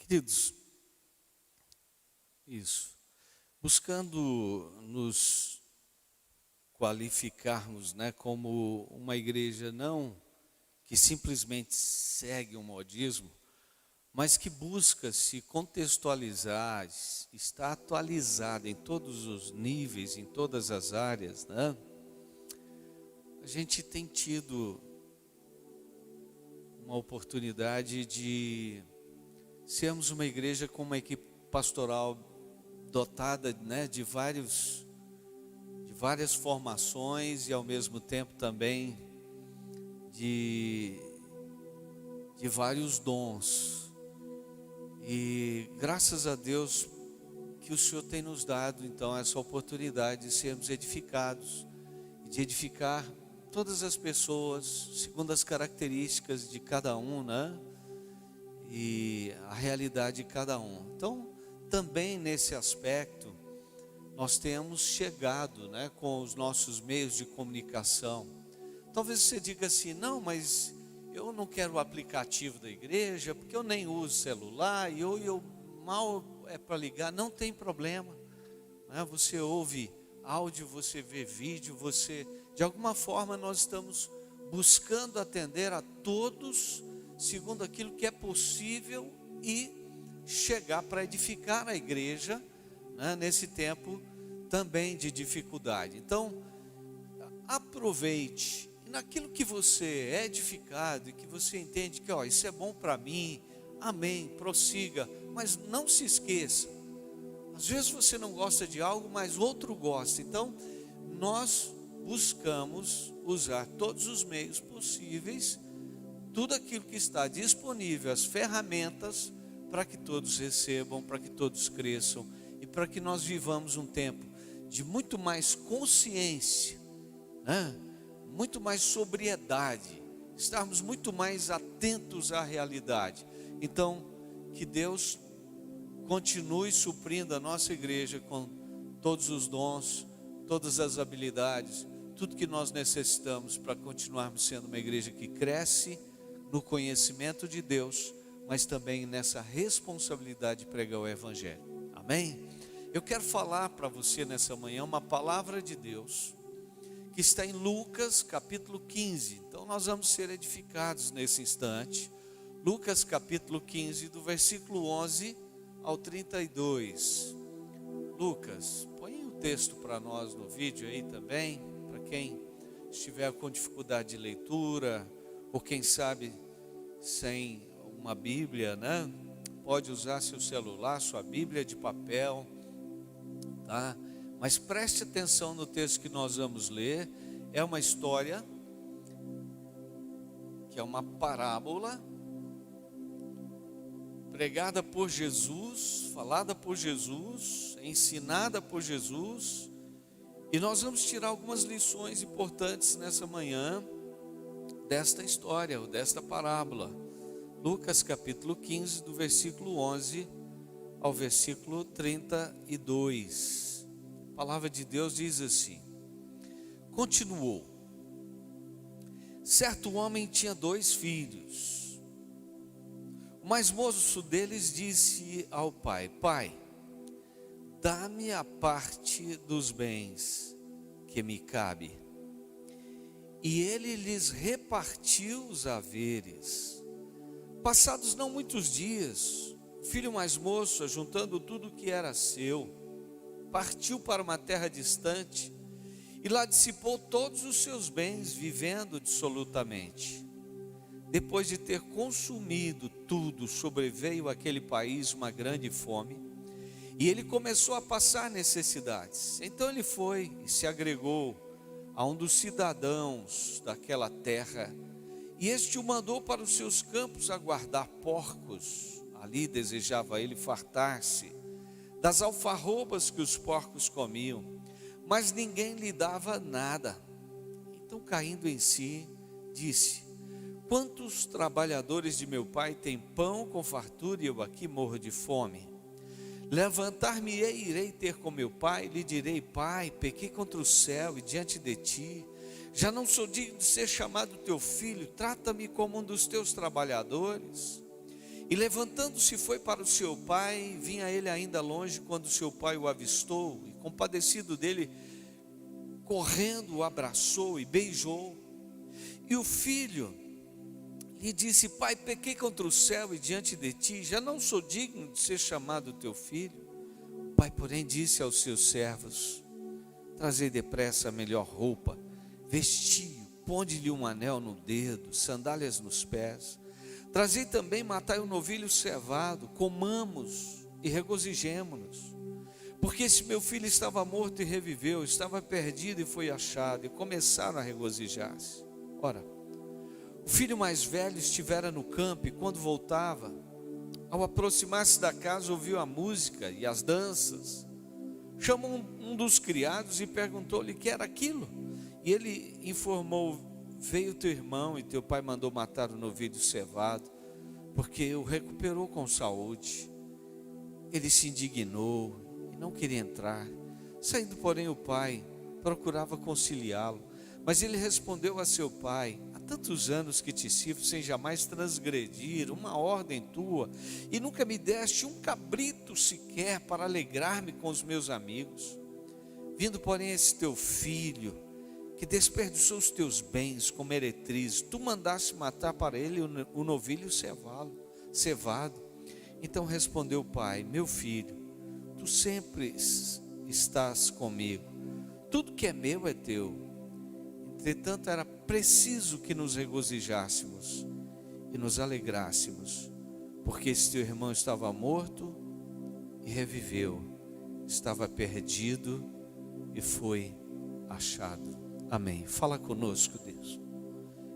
Queridos, isso, buscando nos qualificarmos, como uma igreja não que simplesmente segue um modismo, mas que busca se contextualizar, estar atualizada em todos os níveis, em todas as áreas, A gente tem tido uma oportunidade de sermos uma igreja com uma equipe pastoral dotada, de várias formações e ao mesmo tempo também de vários dons. E graças a Deus que o Senhor tem nos dado então essa oportunidade de sermos edificados, de edificar todas as pessoas segundo as características de cada um, e a realidade de cada um. Então, também nesse aspecto, nós temos chegado, com os nossos meios de comunicação. Talvez você diga assim: não, mas eu não quero o aplicativo da igreja, porque eu nem uso celular, e eu mal é para ligar. Não tem problema, Você ouve áudio, você vê vídeo, de alguma forma nós estamos buscando atender a todos, segundo aquilo que é possível, e chegar para edificar a igreja, nesse tempo também de dificuldade. Então, aproveite, e naquilo que você é edificado, e que você entende que isso é bom para mim, amém, prossiga, mas não se esqueça, às vezes você não gosta de algo, mas outro gosta. Então, nós buscamos usar todos os meios possíveis, tudo aquilo que está disponível, as ferramentas, para que todos recebam, para que todos cresçam, e para que nós vivamos um tempo de muito mais consciência, muito mais sobriedade, estarmos muito mais atentos à realidade. Então, que Deus continue suprindo a nossa igreja com todos os dons, todas as habilidades, tudo que nós necessitamos para continuarmos sendo uma igreja que cresce no conhecimento de Deus, mas também nessa responsabilidade de pregar o Evangelho. Amém? Eu quero falar para você nessa manhã uma palavra de Deus que está em Lucas capítulo 15. Então nós vamos ser edificados nesse instante. Lucas capítulo 15, do versículo 11 ao 32. Lucas, põe o texto para nós no vídeo aí também, para quem estiver com dificuldade de leitura, ou quem sabe sem uma Bíblia, pode usar seu celular, sua Bíblia de papel, Mas preste atenção no texto que nós vamos ler. É uma história, que é uma parábola, pregada por Jesus, falada por Jesus, ensinada por Jesus, e nós vamos tirar algumas lições importantes nessa manhã, desta história, ou desta parábola. Lucas capítulo 15, do versículo 11 ao versículo 32. A palavra de Deus diz assim: continuou: certo homem tinha 2 filhos. O mais moço deles disse ao pai: pai, dá-me a parte dos bens que me cabe. E ele lhes repartiu os haveres. Passados não muitos dias, o filho mais moço, ajuntando tudo que era seu, partiu para uma terra distante e lá dissipou todos os seus bens, vivendo dissolutamente. Depois de ter consumido tudo, sobreveio àquele país uma grande fome, e ele começou a passar necessidades. Então ele foi e se agregou a um dos cidadãos daquela terra, e este o mandou para os seus campos a guardar porcos. Ali desejava ele fartar-se das alfarrobas que os porcos comiam, mas ninguém lhe dava nada. Então, caindo em si, disse: quantos trabalhadores de meu pai têm pão com fartura e eu aqui morro de fome? Levantar-me-ei e irei ter com meu pai, e lhe direi: pai, pequei contra o céu e diante de ti, já não sou digno de ser chamado teu filho, trata-me como um dos teus trabalhadores. E levantando-se foi para o seu pai. Vinha ele ainda longe quando seu pai o avistou, e compadecido dele, correndo o abraçou e beijou. E o filho lhe disse: pai, pequei contra o céu e diante de ti, já não sou digno de ser chamado teu filho. O pai, porém, disse aos seus servos: trazei depressa a melhor roupa, vestiu, ponde-lhe um anel no dedo, sandálias nos pés. Trazei também, matai um novilho cevado, comamos e regozijemo-nos. Porque esse meu filho estava morto e reviveu, estava perdido e foi achado. E começaram a regozijar-se. Ora, o filho mais velho estivera no campo, e quando voltava, ao aproximar-se da casa, ouviu a música e as danças. Chamou um dos criados e perguntou-lhe que era aquilo. E ele informou: veio teu irmão e teu pai mandou matar o novilho cevado, porque o recuperou com saúde. Ele se indignou e não queria entrar. Saindo, porém, o pai procurava conciliá-lo, mas ele respondeu a seu pai: há tantos anos que te sirvo sem jamais transgredir uma ordem tua, e nunca me deste um cabrito sequer para alegrar-me com os meus amigos. Vindo, porém, esse teu filho, que desperdiçou os teus bens com meretriz, tu mandaste matar para ele o novilho cevado. Então respondeu o pai: meu filho, tu sempre estás comigo, tudo que é meu é teu. Entretanto, era preciso que nos regozijássemos e nos alegrássemos, porque esse teu irmão estava morto e reviveu, estava perdido e foi achado. Amém. Fala conosco, Deus.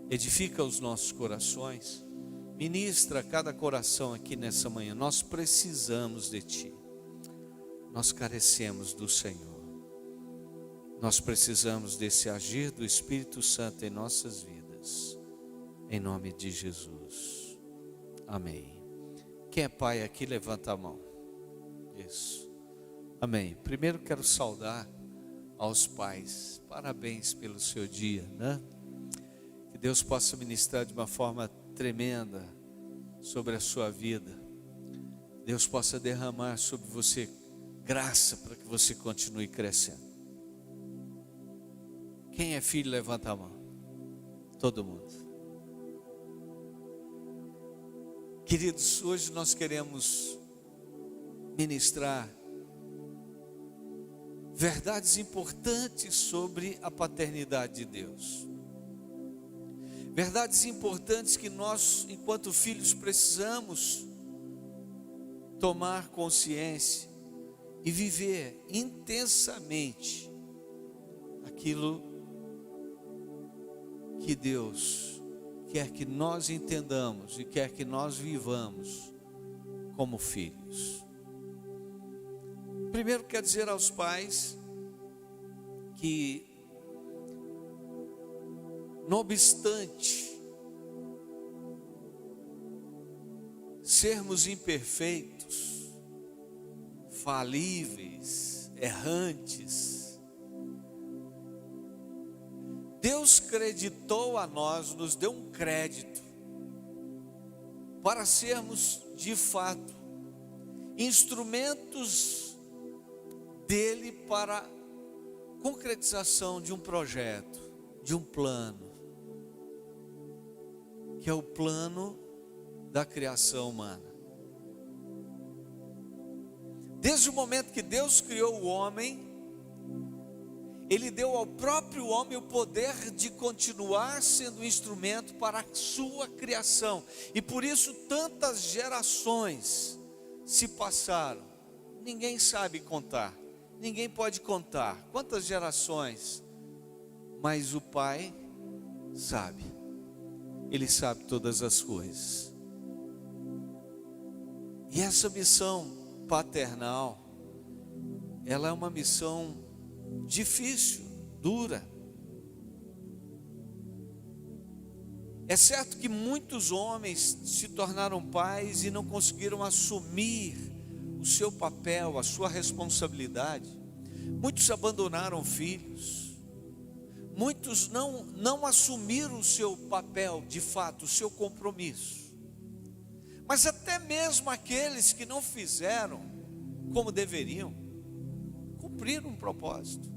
Edifica os nossos corações. Ministra a cada coração aqui nessa manhã. Nós precisamos de Ti. Nós carecemos do Senhor. Nós precisamos desse agir do Espírito Santo em nossas vidas. Em nome de Jesus. Amém. Quem é pai aqui, levanta a mão. Isso. Amém. Primeiro quero saudar aos pais. Parabéns pelo seu dia, né? Que Deus possa ministrar de uma forma tremenda sobre a sua vida. Deus possa derramar sobre você graça para que você continue crescendo. Quem é filho, levanta a mão. Todo mundo. Queridos, hoje nós queremos ministrar verdades importantes sobre a paternidade de Deus. Verdades importantes que nós, enquanto filhos, precisamos tomar consciência e viver intensamente aquilo que Deus quer que nós entendamos e quer que nós vivamos como filhos. Primeiro, quero dizer aos pais que, não obstante sermos imperfeitos, falíveis, errantes, Deus creditou a nós, nos deu um crédito para sermos de fato instrumentos dele para concretização de um projeto, de um plano, que é o plano da criação humana. Desde o momento que Deus criou o homem, Ele deu ao próprio homem o poder de continuar sendo um instrumento para a sua criação. E por isso tantas gerações se passaram. Ninguém sabe contar. Ninguém pode contar quantas gerações, mas o Pai sabe. Ele sabe todas as coisas. E essa missão paternal, ela é uma missão difícil, dura. É certo que muitos homens se tornaram pais e não conseguiram assumir o seu papel, a sua responsabilidade. Muitos abandonaram filhos. Muitos não assumiram o seu papel, de fato, o seu compromisso. Mas até mesmo aqueles que não fizeram como deveriam, cumpriram um propósito,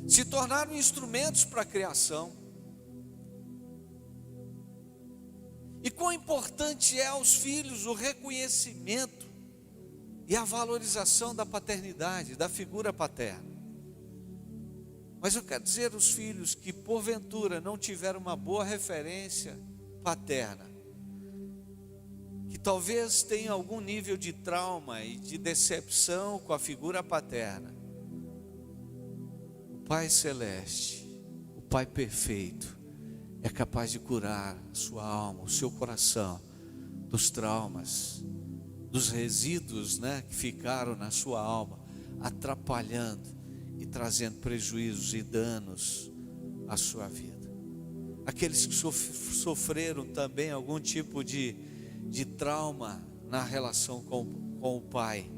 se tornaram instrumentos para a criação. E quão importante é aos filhos o reconhecimento e a valorização da paternidade, da figura paterna. Mas eu quero dizer aos filhos que porventura não tiveram uma boa referência paterna, que talvez tenham algum nível de trauma e de decepção com a figura paterna. O Pai Celeste, o Pai perfeito, é capaz de curar a sua alma, o seu coração, dos traumas, dos resíduos, que ficaram na sua alma, atrapalhando e trazendo prejuízos e danos à sua vida. Aqueles que sofreram também algum tipo de trauma na relação com o Pai,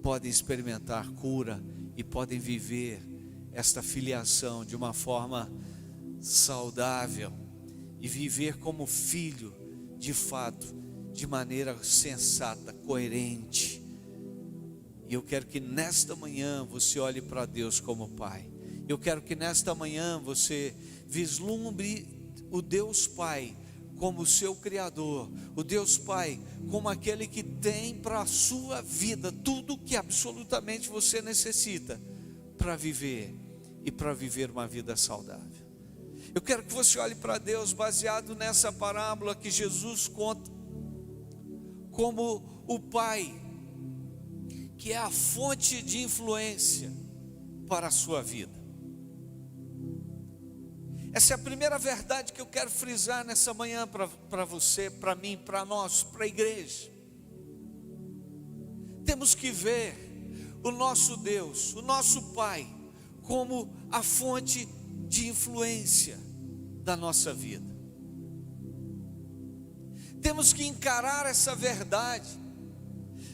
podem experimentar cura e podem viver esta filiação de uma forma saudável e viver como filho, de fato, de maneira sensata, coerente. E eu quero que nesta manhã você olhe para Deus como Pai. Eu quero que nesta manhã você vislumbre o Deus Pai como o seu Criador, o Deus Pai como aquele que tem para a sua vida tudo que absolutamente você necessita para viver e para viver uma vida saudável. Eu quero que você olhe para Deus baseado nessa parábola que Jesus conta, como o Pai, que é a fonte de influência para a sua vida. Essa é a primeira verdade que eu quero frisar nessa manhã para você, para mim, para nós, para a igreja. Temos que ver o nosso Deus, o nosso Pai, como a fonte de influência da nossa vida. Temos que encarar essa verdade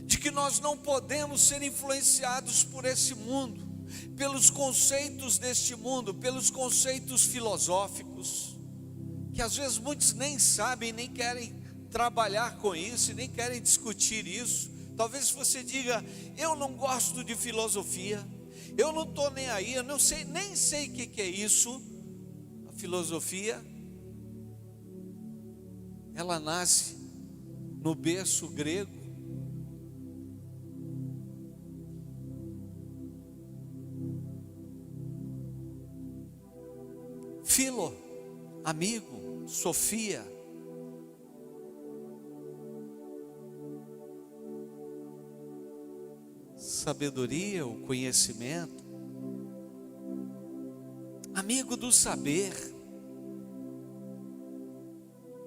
de que nós não podemos ser influenciados por esse mundo, pelos conceitos deste mundo, pelos conceitos filosóficos, que às vezes muitos nem sabem, nem querem trabalhar com isso, e nem querem discutir isso. Talvez você diga: eu não gosto de filosofia, eu não estou nem aí, eu não sei, nem sei o que é isso. A filosofia, ela nasce no berço grego, filo, amigo, sofia, sabedoria, o conhecimento, amigo do saber.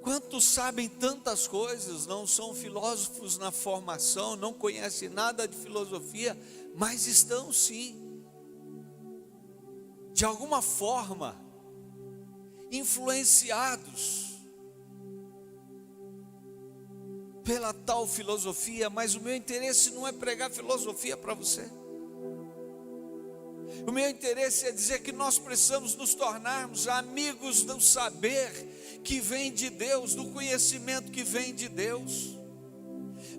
Quantos sabem tantas coisas, não são filósofos na formação, não conhecem nada de filosofia, mas estão sim, de alguma forma, influenciados pela tal filosofia. Mas o meu interesse não é pregar filosofia para você. O meu interesse é dizer que nós precisamos nos tornarmos amigos do saber que vem de Deus, do conhecimento que vem de Deus.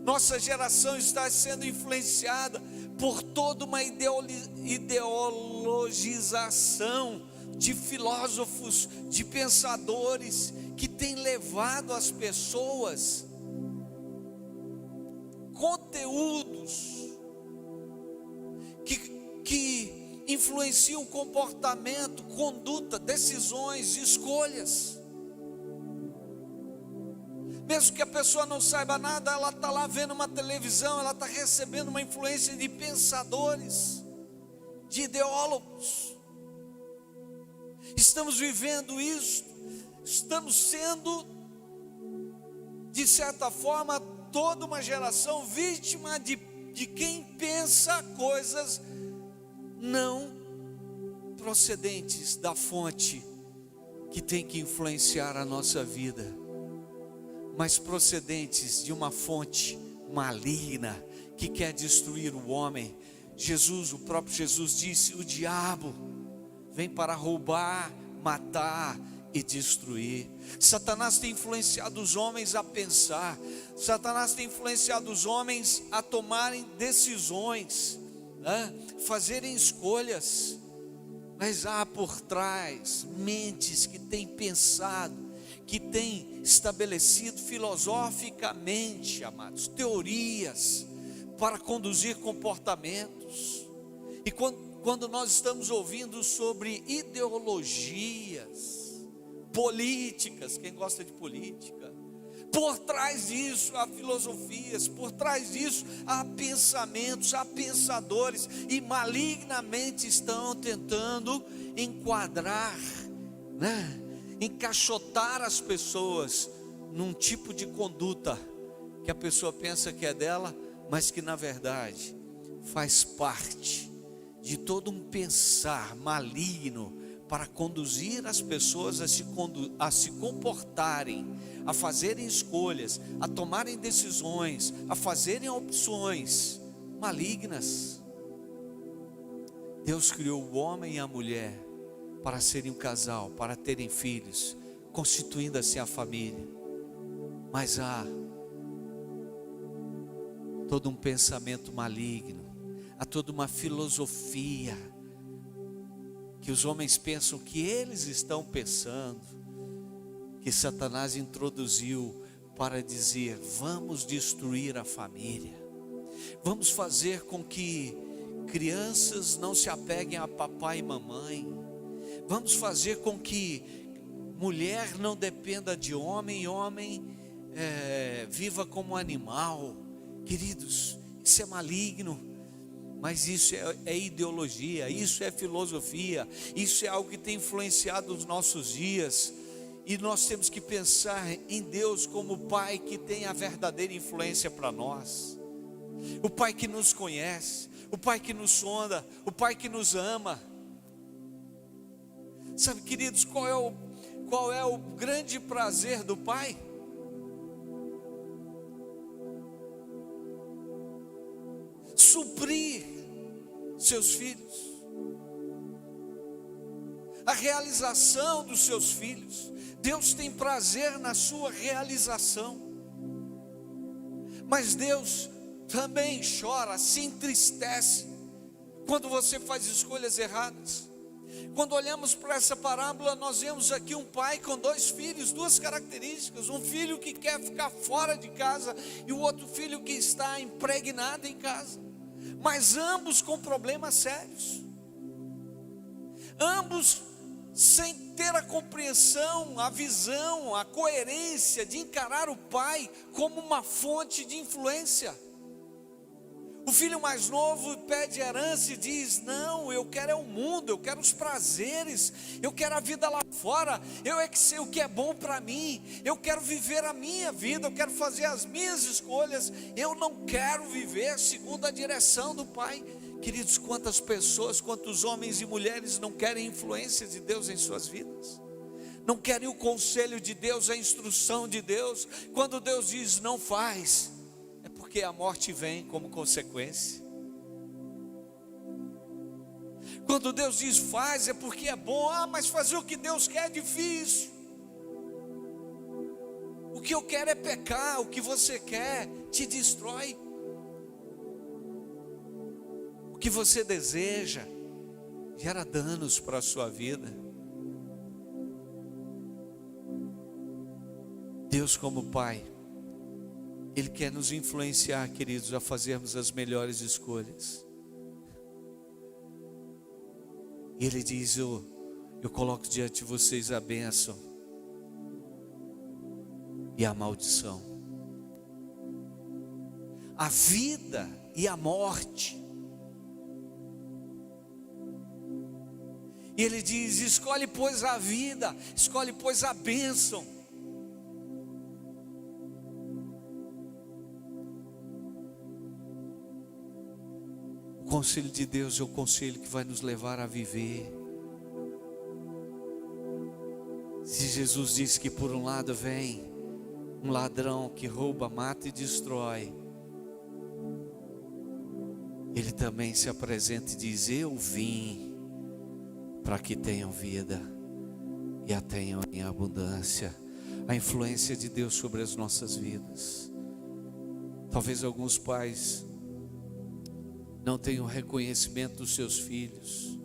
Nossa geração está sendo influenciada por toda uma ideologização de filósofos, de pensadores, que tem levado as pessoas conteúdos que influenciam o comportamento, conduta, decisões, escolhas. Mesmo que a pessoa não saiba nada, ela está lá vendo uma televisão, ela está recebendo uma influência de pensadores, de ideólogos. Estamos vivendo isso, estamos sendo, de certa forma, toda uma geração vítima de quem pensa coisas não procedentes da fonte que tem que influenciar a nossa vida, mas procedentes de uma fonte maligna que quer destruir o homem. O próprio Jesus disse: o diabo vem para roubar, matar e destruir. Satanás tem influenciado os homens a pensar, Satanás tem influenciado os homens a tomarem decisões, né? Fazerem escolhas, mas há por trás mentes que têm pensado, que têm estabelecido filosoficamente, amados, teorias para conduzir comportamentos. E quando nós estamos ouvindo sobre ideologias políticas, quem gosta de política, por trás disso há filosofias, por trás disso há pensamentos, há pensadores, e malignamente estão tentando enquadrar, né? Encaixotar as pessoas num tipo de conduta que a pessoa pensa que é dela, mas que na verdade faz parte de todo um pensar maligno para conduzir as pessoas a se comportarem, a fazerem escolhas, a tomarem decisões, a fazerem opções malignas. Deus criou o homem e a mulher para serem um casal, para terem filhos, constituindo assim a família. Mas há todo um pensamento maligno, há toda uma filosofia que os homens pensam que eles estão pensando, que Satanás introduziu para dizer: vamos destruir a família, vamos fazer com que crianças não se apeguem a papai e mamãe, vamos fazer com que mulher não dependa de homem, homem viva como animal. Queridos, isso é maligno, mas isso é ideologia, isso é filosofia, isso é algo que tem influenciado os nossos dias, e nós temos que pensar em Deus como o Pai que tem a verdadeira influência para nós, o Pai que nos conhece, o Pai que nos sonda, o Pai que nos ama. Sabe, queridos, qual é o grande prazer do Pai? Suprir seus filhos, a realização dos seus filhos. Deus tem prazer na sua realização, mas Deus também chora, se entristece quando você faz escolhas erradas. Quando olhamos para essa parábola, nós vemos aqui um pai com dois filhos, duas características: um filho que quer ficar fora de casa e o outro filho que está impregnado em casa, mas ambos com problemas sérios, ambos sem ter a compreensão, a visão, a coerência de encarar o pai como uma fonte de influência. O filho mais novo pede herança e diz: não, eu quero o mundo, eu quero os prazeres, eu quero a vida lá fora, eu é que sei o que é bom para mim, eu quero viver a minha vida, eu quero fazer as minhas escolhas, eu não quero viver segundo a direção do pai. Queridos, quantas pessoas, quantos homens e mulheres não querem a influência de Deus em suas vidas, não querem o conselho de Deus, a instrução de Deus. Quando Deus diz não faz, porque a morte vem como consequência. Quando Deus diz faz, é porque é bom. Mas fazer o que Deus quer é difícil. O que eu quero é pecar, o que você quer te destrói. O que você deseja gera danos para a sua vida. Deus, como Pai, Ele quer nos influenciar, queridos, a fazermos as melhores escolhas. E Ele diz: eu coloco diante de vocês a bênção e a maldição, a vida e a morte. E Ele diz: escolhe pois a vida, escolhe pois a bênção. O conselho de Deus é o conselho que vai nos levar a viver. Se Jesus disse que por um lado vem um ladrão que rouba, mata e destrói, Ele também se apresenta e diz: eu vim para que tenham vida e a tenham em abundância. A influência de Deus sobre as nossas vidas. Talvez alguns pais não tenham reconhecimento dos seus filhos.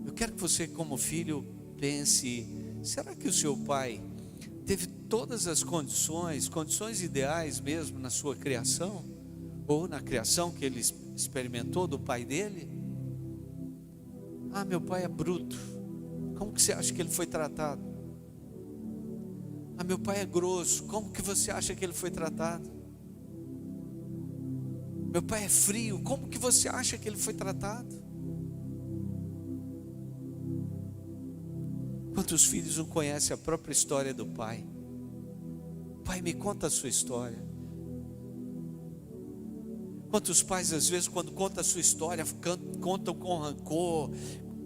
Eu quero que você, como filho, pense: será que o seu pai teve todas as condições ideais mesmo na sua criação? Ou na criação que ele experimentou do pai dele? Ah, meu pai é bruto. Como que você acha que ele foi tratado? Ah, meu pai é grosso. Como que você acha que ele foi tratado? Meu pai é frio. Como que você acha que ele foi tratado? Quantos filhos não conhecem a própria história do pai? Pai, me conta a sua história. Quantos pais, às vezes, quando contam a sua história, contam com rancor,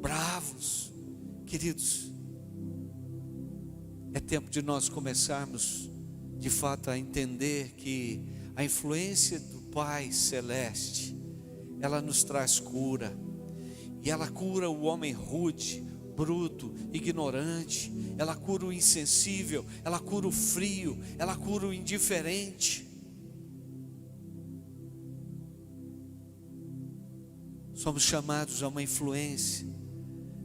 bravos. Queridos, é tempo de nós começarmos, de fato, a entender que a influência do Pai Celeste, ela nos traz cura. E ela cura o homem rude, bruto, ignorante. Ela cura o insensível, ela cura o frio, ela cura o indiferente. Somos chamados a uma influência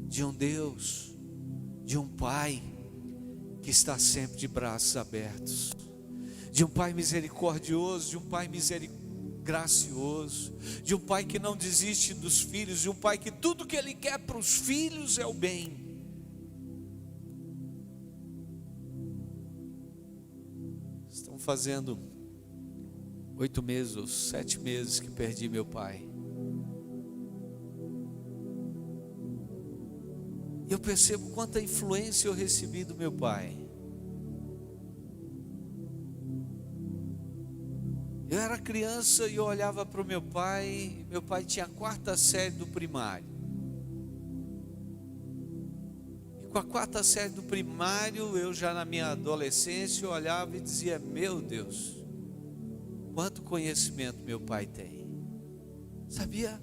de um Deus, de um Pai que está sempre de braços abertos, de um Pai misericordioso, de um Pai gracioso, de um Pai que não desiste dos filhos, de um Pai que tudo que Ele quer para os filhos é o bem. Estão fazendo 8 meses ou 7 meses que perdi meu pai. E eu percebo quanta influência eu recebi do meu pai. Eu era criança e eu olhava para o meu pai. Meu pai tinha a 4ª série do primário. E com a 4ª série do primário, eu já na minha adolescência, eu olhava e dizia: meu Deus, quanto conhecimento meu pai tem. Sabia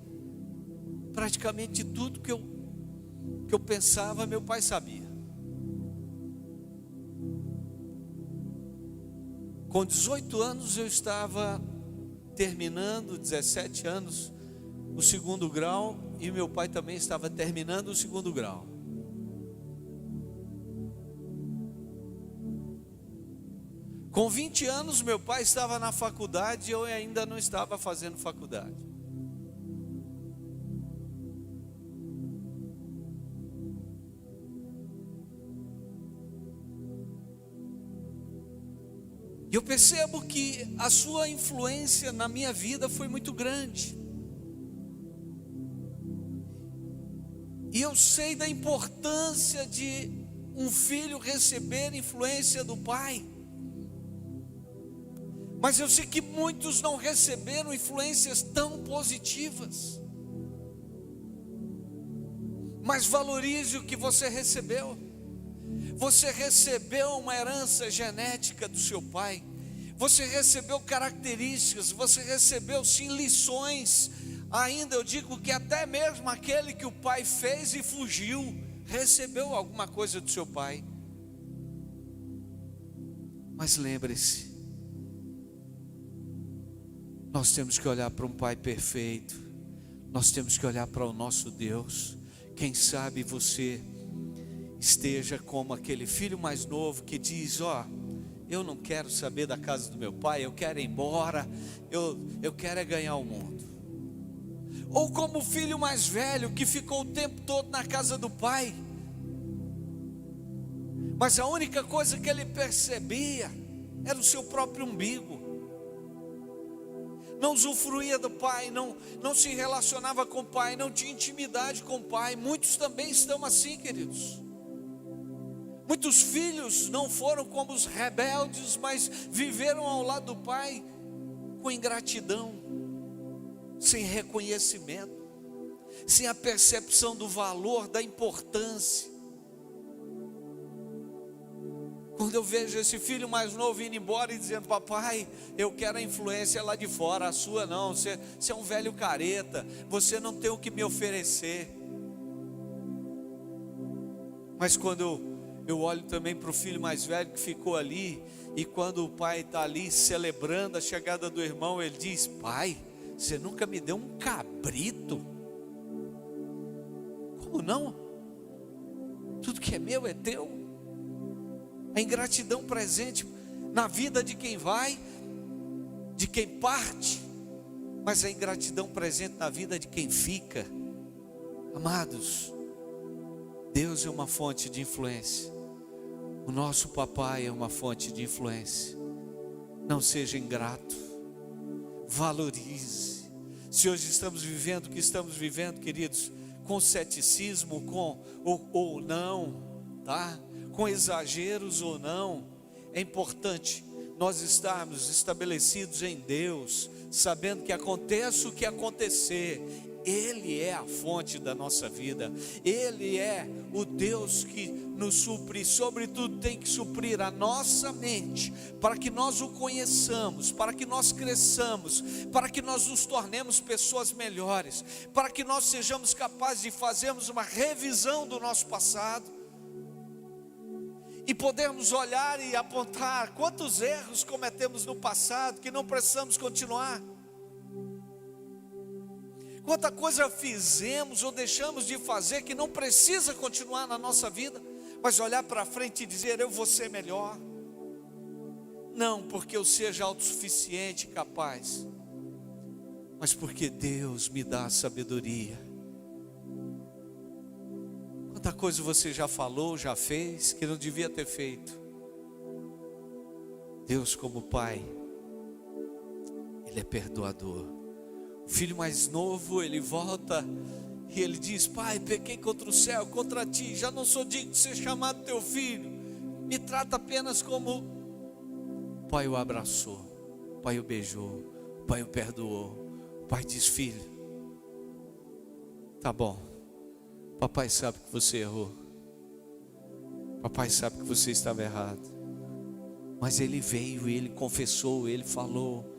praticamente tudo que eu pensava, meu pai sabia. Com 18 anos eu estava terminando, 17 anos, o 2º grau, e meu pai também estava terminando o 2º grau. Com 20 anos meu pai estava na faculdade e eu ainda não estava fazendo faculdade. E eu percebo que a sua influência na minha vida foi muito grande. E eu sei da importância de um filho receber influência do pai. Mas eu sei que muitos não receberam influências tão positivas. Mas valorize o que você recebeu. Você recebeu uma herança genética do seu pai. Você recebeu características. Você recebeu sim lições. Ainda eu digo que até mesmo aquele que o pai fez e fugiu, recebeu alguma coisa do seu pai. Mas lembre-se, nós temos que olhar para um pai perfeito. Nós temos que olhar para o nosso Deus. Quem sabe você esteja como aquele filho mais novo que diz: eu não quero saber da casa do meu pai, eu quero ir embora, eu quero é ganhar o mundo. Ou como o filho mais velho que ficou o tempo todo na casa do pai, mas a única coisa que ele percebia era o seu próprio umbigo. Não usufruía do pai, não se relacionava com o pai, não tinha intimidade com o pai. Muitos também estão assim, queridos. Muitos filhos não foram como os rebeldes, mas viveram ao lado do pai com ingratidão, sem reconhecimento, sem a percepção do valor, da importância. Quando eu vejo esse filho mais novo indo embora e dizendo: papai, eu quero a influência lá de fora, a sua não, você é um velho careta, você não tem o que me oferecer. Mas quando Eu olho também para o filho mais velho que ficou ali, e quando o pai está ali celebrando a chegada do irmão, ele diz: pai, você nunca me deu um cabrito? Como não? Tudo que é meu é teu. A ingratidão presente na vida de quem vai, de quem parte, mas a ingratidão presente na vida de quem fica. Amados, Deus é uma fonte de influência. O nosso papai é uma fonte de influência. Não seja ingrato. Valorize. Se hoje estamos vivendo o que estamos vivendo, queridos, com ceticismo, ou não, tá? Com exageros ou não, é importante nós estarmos estabelecidos em Deus, sabendo que aconteça o que acontecer, Ele é a fonte da nossa vida, Ele é o Deus que nos supre, e sobretudo tem que suprir a nossa mente, para que nós o conheçamos, para que nós cresçamos, para que nós nos tornemos pessoas melhores, para que nós sejamos capazes de fazermos uma revisão do nosso passado, e podemos olhar e apontar quantos erros cometemos no passado, que não precisamos continuar. Quanta coisa fizemos ou deixamos de fazer, que não precisa continuar na nossa vida, mas olhar para frente e dizer: eu vou ser melhor. Não porque eu seja autossuficiente e capaz, mas porque Deus me dá a sabedoria. Quanta coisa você já falou, já fez, que não devia ter feito. Deus, como Pai, Ele é perdoador. O filho mais novo, ele volta e ele diz: pai, pequei contra o céu, contra ti, já não sou digno de ser chamado teu filho, me trata apenas como... O pai o abraçou, o pai o beijou, o pai o perdoou. O pai diz: filho, tá bom, papai sabe que você errou, papai sabe que você estava errado, mas ele veio, ele confessou, ele falou.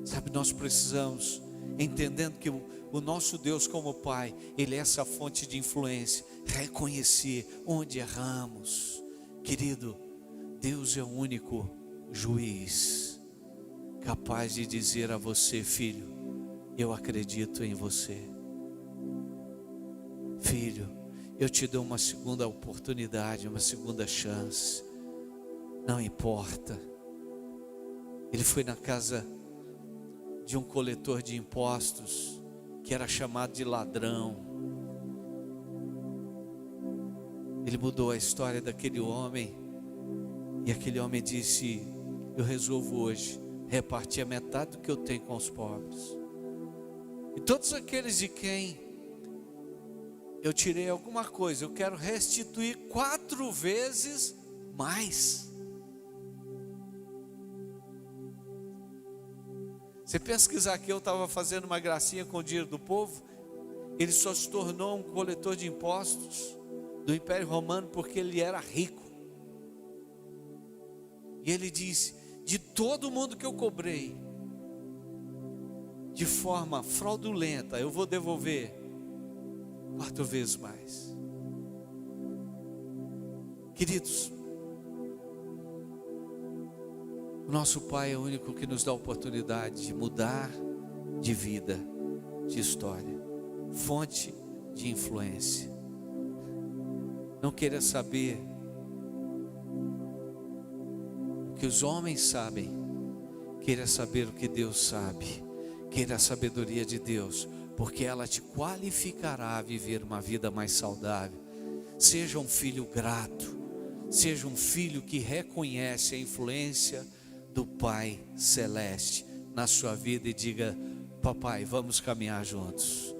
Sabe, nós precisamos, entendendo que o nosso Deus como Pai, Ele é essa fonte de influência, reconhecer onde erramos. Querido, Deus é o único juiz capaz de dizer a você: filho, eu acredito em você. Filho, eu te dou uma segunda oportunidade, uma segunda chance. Não importa. Ele foi na casa de um coletor de impostos, que era chamado de ladrão. Ele mudou a história daquele homem, e aquele homem disse: eu resolvo hoje repartir a metade do que eu tenho com os pobres, e todos aqueles de quem eu tirei alguma coisa, eu quero restituir 4 vezes mais. Você pensa que Zaqueu estava fazendo uma gracinha com o dinheiro do povo? Ele só se tornou um coletor de impostos do Império Romano porque ele era rico. E ele disse: de todo mundo que eu cobrei de forma fraudulenta, eu vou devolver 4 vezes mais. Queridos, o nosso Pai é o único que nos dá a oportunidade de mudar de vida, de história, fonte de influência. Não queira saber o que os homens sabem, queira saber o que Deus sabe, queira a sabedoria de Deus, porque ela te qualificará a viver uma vida mais saudável. Seja um filho grato, seja um filho que reconhece a influência do Pai Celeste na sua vida e diga: papai, vamos caminhar juntos.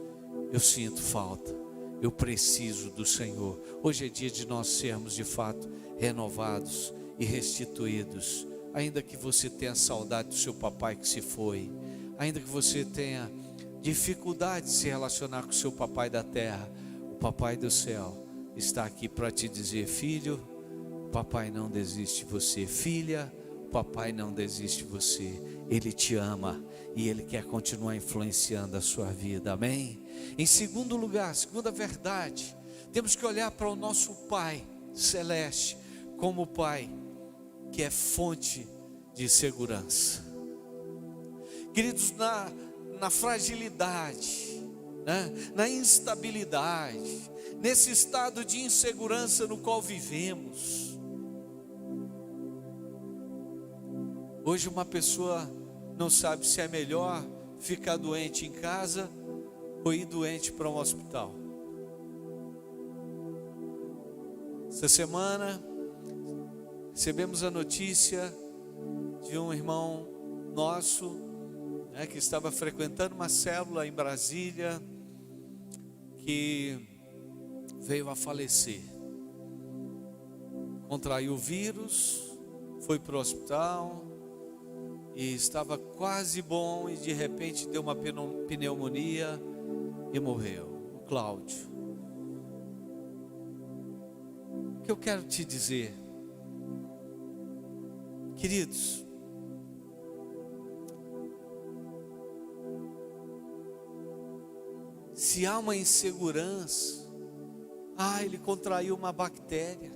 Eu sinto falta, eu preciso do Senhor. Hoje é dia de nós sermos de fato renovados e restituídos. Ainda que você tenha saudade do seu papai que se foi, ainda que você tenha dificuldade de se relacionar com o seu papai da terra, o papai do céu está aqui para te dizer: filho, papai não desiste de você. Filha, papai não desiste de você. Ele te ama e Ele quer continuar influenciando a sua vida, amém? Em segundo lugar, segunda verdade, temos que olhar para o nosso Pai celeste, como o Pai, que é fonte de segurança. Queridos, na fragilidade, né? Na instabilidade, nesse estado de insegurança no qual vivemos, hoje uma pessoa não sabe se é melhor ficar doente em casa ou ir doente para um hospital. Essa semana recebemos a notícia de um irmão nosso, né, que estava frequentando uma célula em Brasília, que veio a falecer. Contraiu o vírus, foi para o hospital e estava quase bom, e de repente deu uma pneumonia e morreu. O Cláudio. O que eu quero te dizer, queridos, se há uma insegurança, ele contraiu uma bactéria,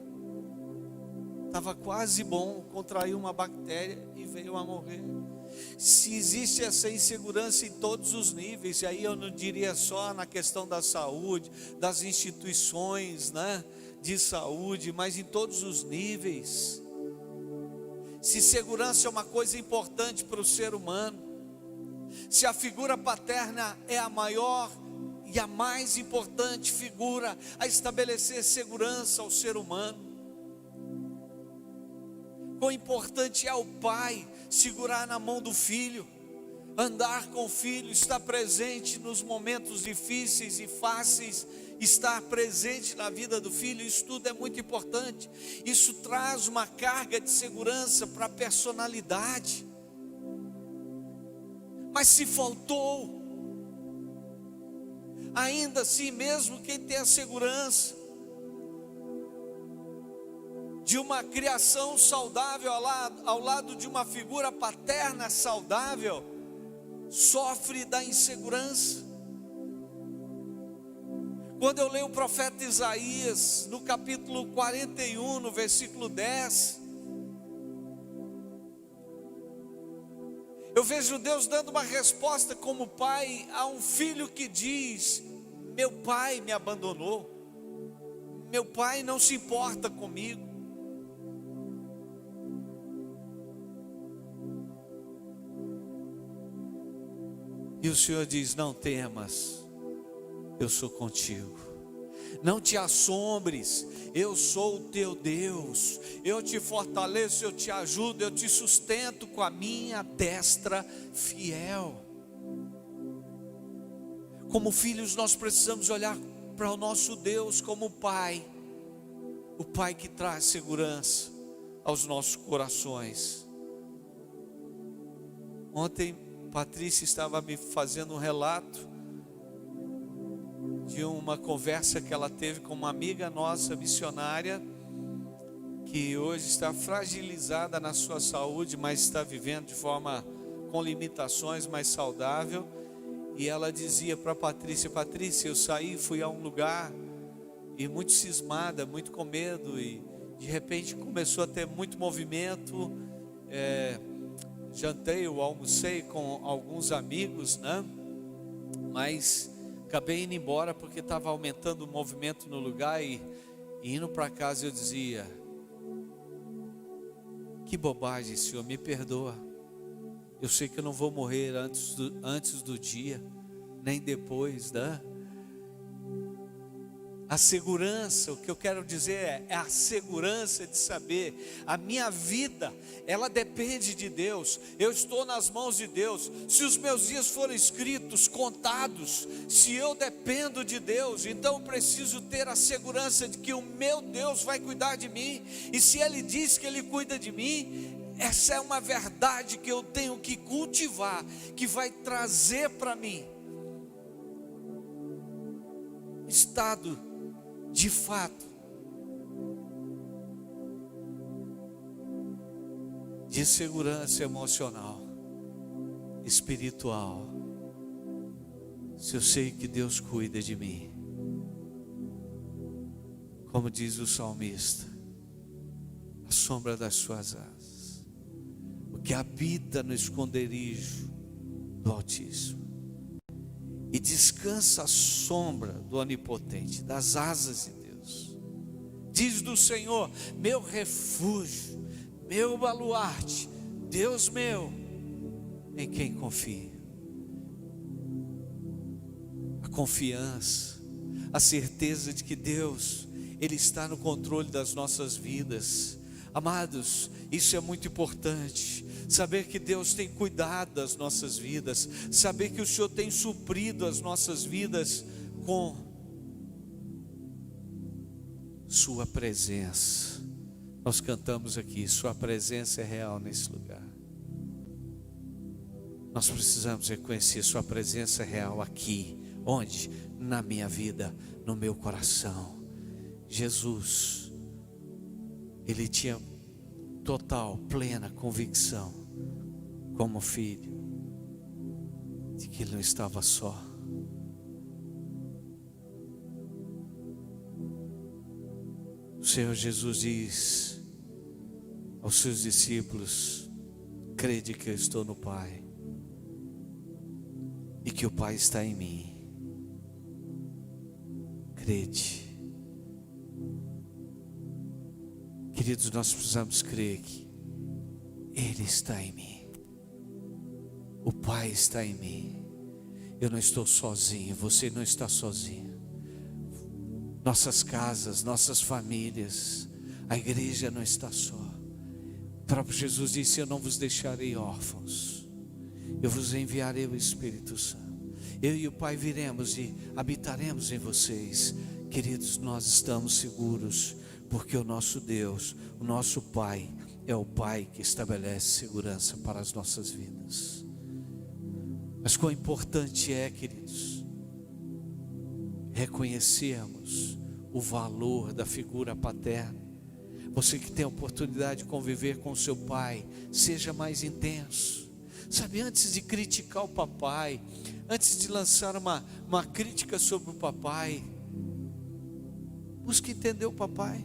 estava quase bom, contraiu uma bactéria e veio a morrer. Se existe essa insegurança em todos os níveis, e aí eu não diria só na questão da saúde, das instituições, né, de saúde, mas em todos os níveis. Se segurança é uma coisa importante para o ser humano, se a figura paterna é a maior e a mais importante figura a estabelecer segurança ao ser humano, quão importante é o pai segurar na mão do filho, andar com o filho, estar presente nos momentos difíceis e fáceis, estar presente na vida do filho. Isso tudo é muito importante. Isso traz uma carga de segurança para a personalidade. Mas se faltou, ainda assim, mesmo quem tem a segurança de uma criação saudável ao lado de uma figura paterna saudável, sofre da insegurança. Quando eu leio o profeta Isaías, no capítulo 41, no versículo 10, eu vejo Deus dando uma resposta como pai a um filho que diz: meu pai me abandonou, meu pai não se importa comigo. E o Senhor diz: não temas, eu sou contigo. Não te assombres, eu sou o teu Deus. Eu te fortaleço, eu te ajudo, eu te sustento com a minha destra fiel. Como filhos, nós precisamos olhar para o nosso Deus como Pai, o Pai que traz segurança aos nossos corações. Ontem Patrícia estava me fazendo um relato de uma conversa que ela teve com uma amiga nossa missionária, que hoje está fragilizada na sua saúde, mas está vivendo de forma com limitações, mais saudável. E ela dizia para Patrícia: Patrícia, eu saí, fui a um lugar e muito cismada, muito com medo, e de repente começou a ter muito movimento. Jantei ou almocei com alguns amigos, né? Mas acabei indo embora porque estava aumentando o movimento no lugar, e indo para casa eu dizia: que bobagem, Senhor, me perdoa. Eu sei que eu não vou morrer antes do dia, nem depois, né? A segurança, o que eu quero dizer é a segurança de saber, a minha vida, ela depende de Deus, eu estou nas mãos de Deus. Se os meus dias forem escritos, contados, se eu dependo de Deus, então eu preciso ter a segurança de que o meu Deus vai cuidar de mim, e se Ele diz que Ele cuida de mim, essa é uma verdade que eu tenho que cultivar, que vai trazer para mim estado de fato de segurança emocional, espiritual. Se eu sei que Deus cuida de mim, como diz o salmista: à sombra das suas asas. O que habita no esconderijo do Altíssimo e descansa à sombra do Onipotente, das asas de Deus. Diz do Senhor: meu refúgio, meu baluarte, Deus meu, em quem confio. A confiança, a certeza de que Deus, Ele está no controle das nossas vidas. Amados, isso é muito importante. Saber que Deus tem cuidado das nossas vidas, saber que o Senhor tem suprido as nossas vidas com Sua presença. Nós cantamos aqui, Sua presença é real nesse lugar. Nós precisamos reconhecer Sua presença real aqui. Onde? Na minha vida, no meu coração. Jesus, Ele tinha total, plena convicção, como filho, de que Ele não estava só. O Senhor Jesus diz aos seus discípulos: crede que eu estou no Pai e que o Pai está em mim. Crede. Queridos, nós precisamos crer que Ele está em mim, o Pai está em mim. Eu não estou sozinho, você não está sozinho. Nossas casas, nossas famílias, a igreja não está só. O próprio Jesus disse: eu não vos deixarei órfãos, eu vos enviarei o Espírito Santo. Eu e o Pai viremos e habitaremos em vocês. Queridos, nós estamos seguros, porque o nosso Deus, o nosso Pai, é o Pai que estabelece segurança para as nossas vidas. Mas quão importante é, queridos, reconhecermos o valor da figura paterna. Você que tem a oportunidade de conviver com o seu pai, seja mais intenso. Sabe, antes de criticar o papai, antes de lançar uma crítica sobre o papai, busque entender o papai,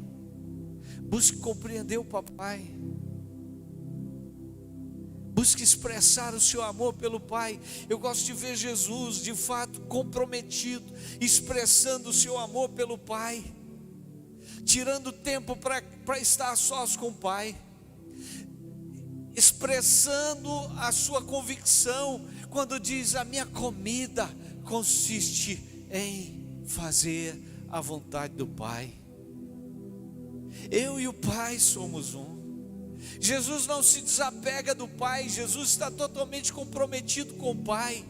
busque compreender o papai, busque expressar o seu amor pelo Pai. Eu gosto de ver Jesus, de fato, comprometido, expressando o seu amor pelo Pai, tirando tempo para estar a sós com o Pai, expressando a sua convicção, quando diz: a minha comida consiste em fazer a vontade do Pai. Eu e o Pai somos um. Jesus não se desapega do Pai, Jesus está totalmente comprometido com o Pai,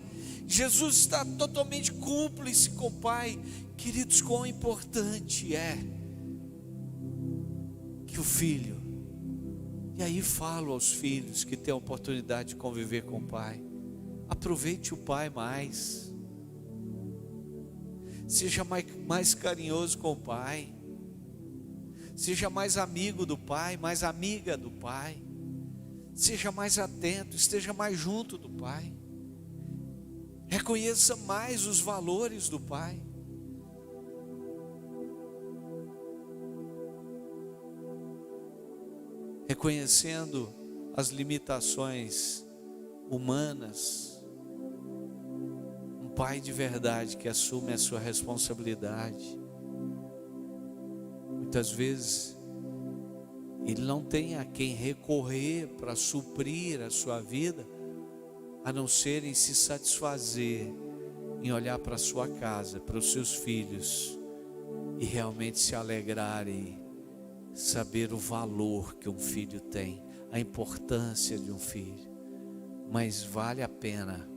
Jesus está totalmente cúmplice com o Pai. Queridos, quão importante é que o filho, e aí falo aos filhos que têm a oportunidade de conviver com o Pai, aproveite o Pai mais, seja mais carinhoso com o Pai, seja mais amigo do Pai, mais amiga do Pai, seja mais atento, esteja mais junto do Pai, reconheça mais os valores do Pai. Reconhecendo as limitações humanas, um pai de verdade que assume a sua responsabilidade. Muitas vezes ele não tem a quem recorrer para suprir a sua vida, a não ser em se satisfazer, em olhar para a sua casa, para os seus filhos, e realmente se alegrar e saber o valor que um filho tem, a importância de um filho. Mas vale a pena,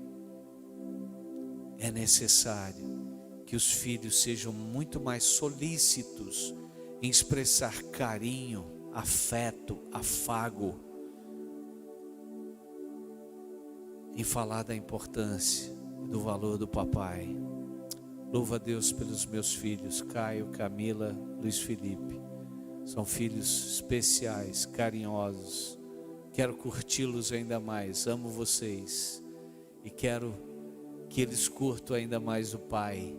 é necessário que os filhos sejam muito mais solícitos em expressar carinho, afeto, afago, em falar da importância, do valor do papai. Louvo a Deus pelos meus filhos, Caio, Camila, Luiz Felipe. São filhos especiais, carinhosos. Quero curti-los ainda mais, amo vocês. E quero que eles curtam ainda mais o Pai.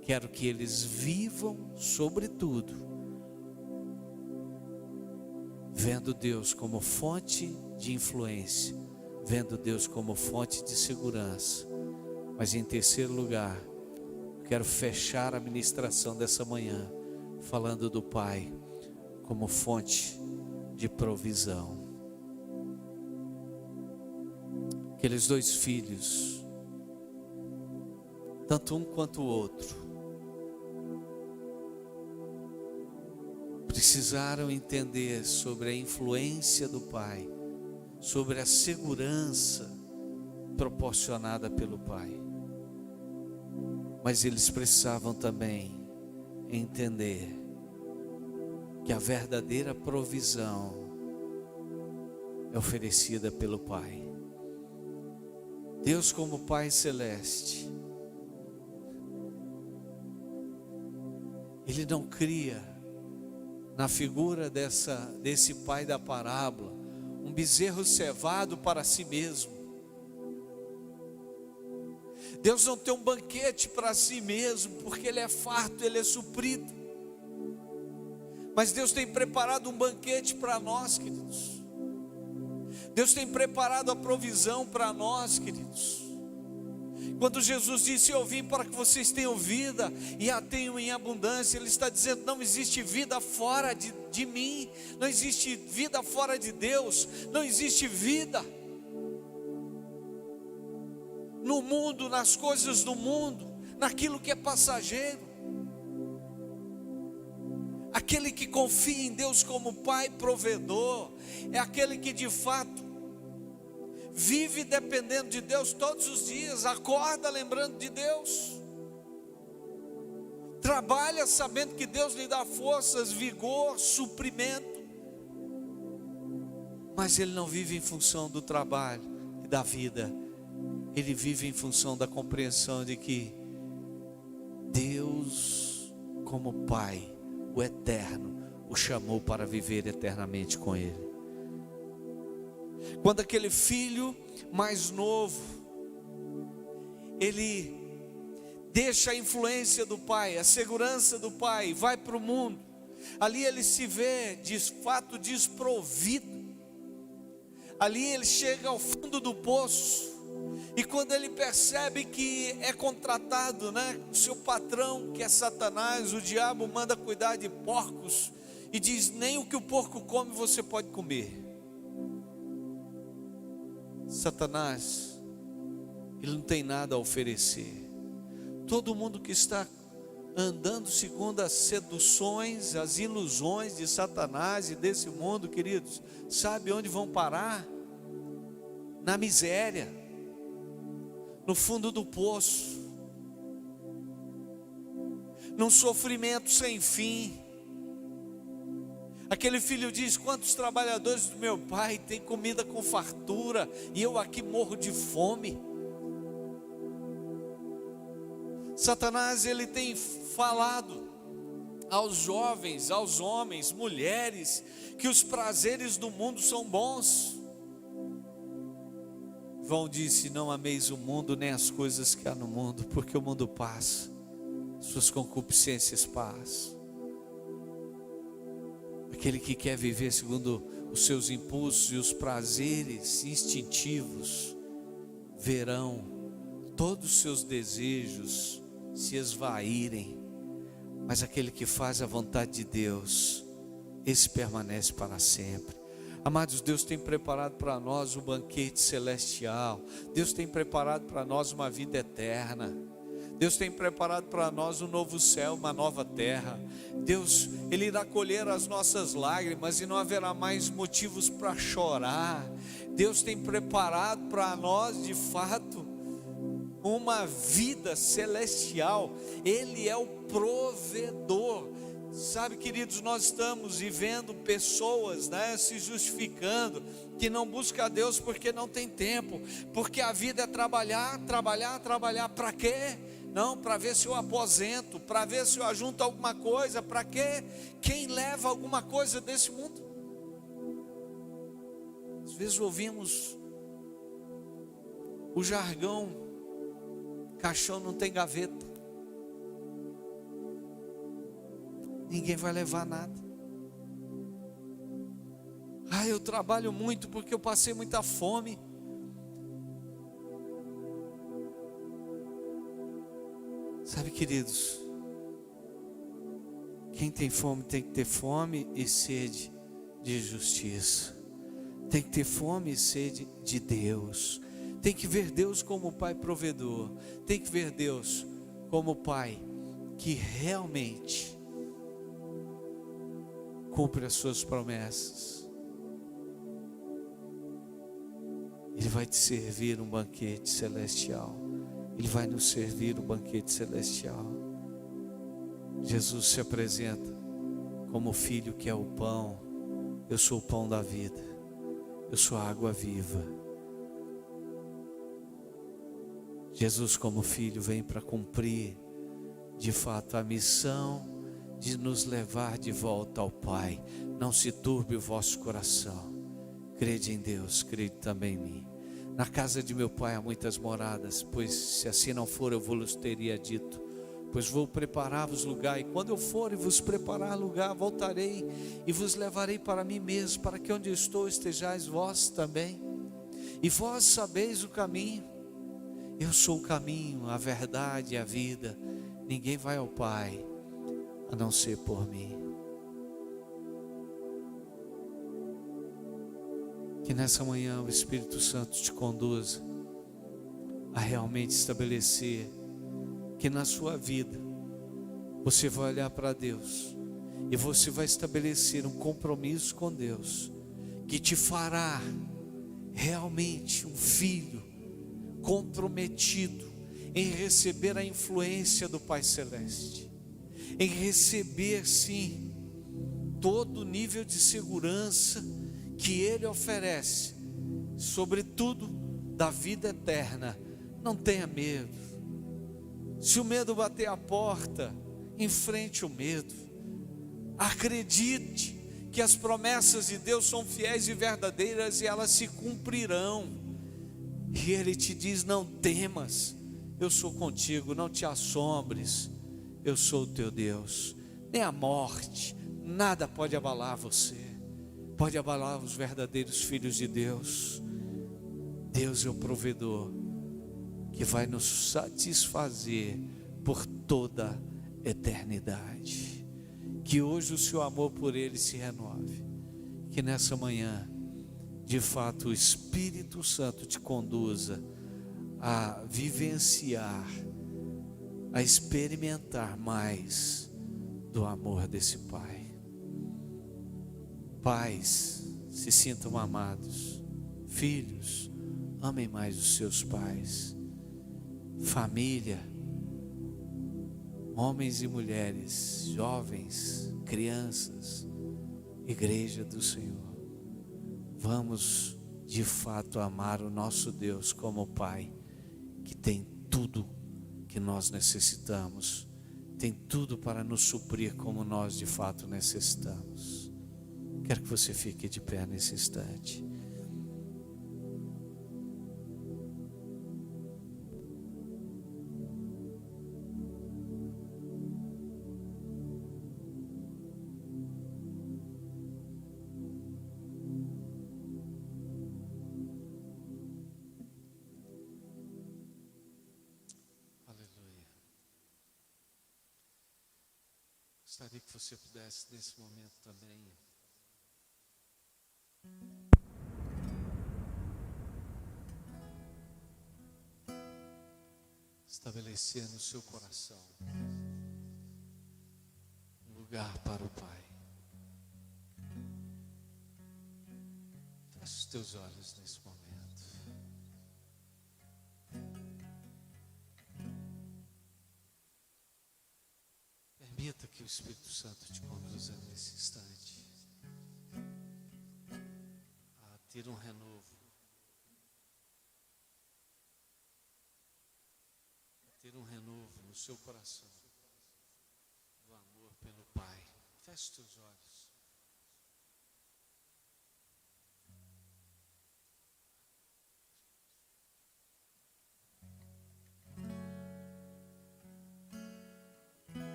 Quero que eles vivam, sobretudo, vendo Deus como fonte de influência, vendo Deus como fonte de segurança. Mas em terceiro lugar, eu quero fechar a ministração dessa manhã falando do Pai como fonte de provisão. Aqueles dois filhos, tanto um quanto o outro, precisaram entender sobre a influência do Pai, sobre a segurança proporcionada pelo Pai. Mas eles precisavam também entender que a verdadeira provisão é oferecida pelo Pai. Deus, como Pai Celeste, Ele não cria na figura desse pai da parábola um bezerro cevado para si mesmo. Deus não tem um banquete para si mesmo, porque Ele é farto, Ele é suprido. Mas Deus tem preparado um banquete para nós, queridos. Deus tem preparado a provisão para nós, queridos. Quando Jesus disse: eu vim para que vocês tenham vida e a tenham em abundância, Ele está dizendo: não existe vida fora de mim, não existe vida fora de Deus, não existe vida no mundo, nas coisas do mundo, naquilo que é passageiro. Aquele que confia em Deus como Pai provedor, é aquele que de fato vive dependendo de Deus todos os dias, acorda lembrando de Deus, trabalha sabendo que Deus lhe dá forças, vigor, suprimento, mas ele não vive em função do trabalho e da vida, ele vive em função da compreensão de que Deus, como Pai, o Eterno, o chamou para viver eternamente com Ele. Quando aquele filho mais novo, ele deixa a influência do pai, a segurança do pai, vai para o mundo, ali ele se vê de fato desprovido, ali ele chega ao fundo do poço, e quando ele percebe que é contratado, o seu patrão, que é Satanás, o diabo, manda cuidar de porcos, e diz: nem o que o porco come você pode comer. Satanás, ele não tem nada a oferecer. Todo mundo que está andando segundo as seduções, as ilusões de Satanás e desse mundo, queridos, sabe onde vão parar? Na miséria, no fundo do poço, num sofrimento sem fim. Aquele filho diz: quantos trabalhadores do meu pai têm comida com fartura e eu aqui morro de fome. Satanás, ele tem falado aos jovens, aos homens, mulheres, que os prazeres do mundo são bons. João disse: não ameis o mundo nem as coisas que há no mundo, porque o mundo passa, suas concupiscências passam. Aquele que quer viver segundo os seus impulsos e os prazeres instintivos, verão todos os seus desejos se esvaírem, mas aquele que faz a vontade de Deus, esse permanece para sempre. Amados, Deus tem preparado para nós um banquete celestial, Deus tem preparado para nós uma vida eterna, Deus tem preparado para nós um novo céu, uma nova terra. Deus, Ele irá colher as nossas lágrimas e não haverá mais motivos para chorar. Deus tem preparado para nós, de fato, uma vida celestial. Ele é o provedor. Sabe, queridos, nós estamos vivendo pessoas, se justificando, que não buscam a Deus porque não tem tempo, porque a vida é trabalhar, trabalhar, trabalhar. Para quê? Não, para ver se eu aposento, para ver se eu ajunto alguma coisa. Para quê? Quem leva alguma coisa desse mundo? Às vezes ouvimos o jargão: caixão não tem gaveta. Ninguém vai levar nada. Eu trabalho muito porque eu passei muita fome. Sabe, queridos, quem tem fome tem que ter fome e sede de justiça. Tem que ter fome e sede de Deus. Tem que ver Deus como Pai provedor. Tem que ver Deus como Pai que realmente cumpre as suas promessas. Ele vai te servir um banquete celestial. Ele vai nos servir um banquete celestial. Jesus se apresenta como o Filho que é o pão. Eu sou o pão da vida. Eu sou a água viva. Jesus como Filho vem para cumprir de fato a missão de nos levar de volta ao Pai. Não se turbe o vosso coração. Crede em Deus, crede também em mim. Na casa de meu Pai há muitas moradas, pois se assim não for eu vos teria dito. Pois vou preparar-vos lugar, e quando eu for e vos preparar lugar, voltarei e vos levarei para mim mesmo, para que onde eu estou estejais vós também. E vós sabeis o caminho. Eu sou o caminho, a verdade e a vida. Ninguém vai ao Pai a não ser por mim. Que nessa manhã o Espírito Santo te conduza a realmente estabelecer que na sua vida você vai olhar para Deus e você vai estabelecer um compromisso com Deus que te fará realmente um filho comprometido em receber a influência do Pai Celeste, em receber sim todo o nível de segurança que Ele oferece, sobretudo da vida eterna. Não tenha medo. Se o medo bater a porta, enfrente o medo. Acredite que as promessas de Deus são fiéis e verdadeiras e elas se cumprirão. E Ele te diz: não temas, eu sou contigo, não te assombres, eu sou o teu Deus. Nem a morte, nada pode abalar você, pode abalar os verdadeiros filhos de Deus. Deus é o provedor que vai nos satisfazer por toda a eternidade. Que hoje o seu amor por Ele se renove. Que nessa manhã, de fato, o Espírito Santo te conduza a vivenciar, a experimentar mais do amor desse Pai. Pais, se sintam amados. Filhos, amem mais os seus pais. Família, homens e mulheres, jovens, crianças, igreja do Senhor, vamos de fato amar o nosso Deus como Pai, que tem tudo que nós necessitamos, tem tudo para nos suprir como nós de fato necessitamos. Quero que você fique de pé nesse instante. Gostaria que você pudesse nesse momento também estabelecer no seu coração um lugar para o Pai. Feche os teus olhos nesse momento. Permita que o Espírito Santo te conduza nesse instante a ter um renovo, no seu coração do amor pelo Pai. Feche os teus olhos.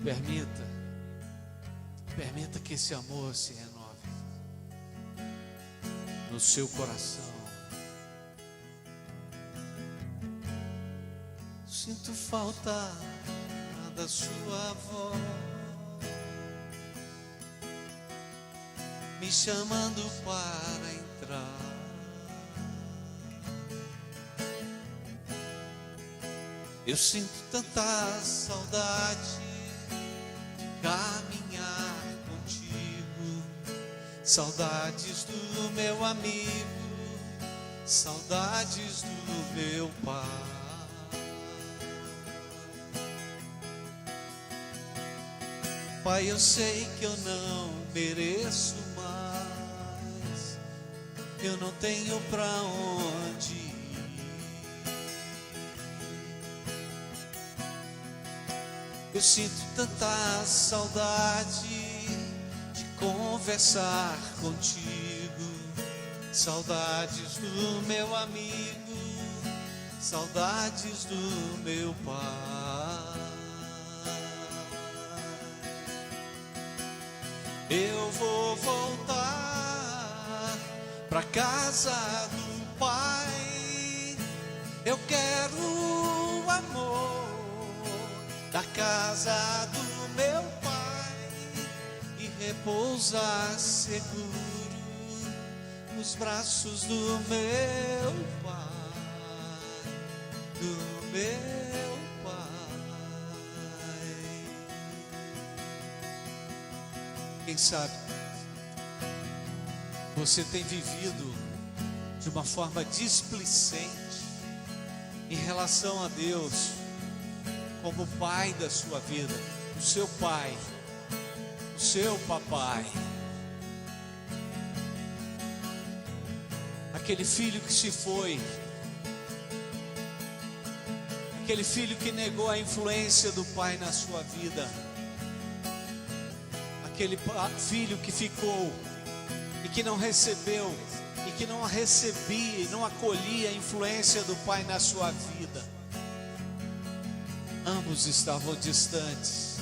Permita Permita que esse amor se renove no seu coração. Sinto falta da sua voz, me chamando para entrar. Eu sinto tanta saudade de caminhar contigo, saudades do meu amigo, saudades do meu pai. Pai, eu sei que eu não mereço mais, eu não tenho pra onde ir. Eu sinto tanta saudade de conversar contigo, saudades do meu amigo, saudades do meu pai. Eu vou voltar pra casa do Pai. Eu quero o amor da casa do meu Pai e repousar seguro nos braços do meu Pai, do meu Pai. Quem sabe você tem vivido de uma forma displicente em relação a Deus como Pai da sua vida, o seu Pai, o seu papai, aquele filho que se foi, aquele filho que negou a influência do Pai na sua vida, aquele filho que ficou e que não recebeu, e que não recebia e não acolhia a influência do Pai na sua vida. Ambos estavam distantes,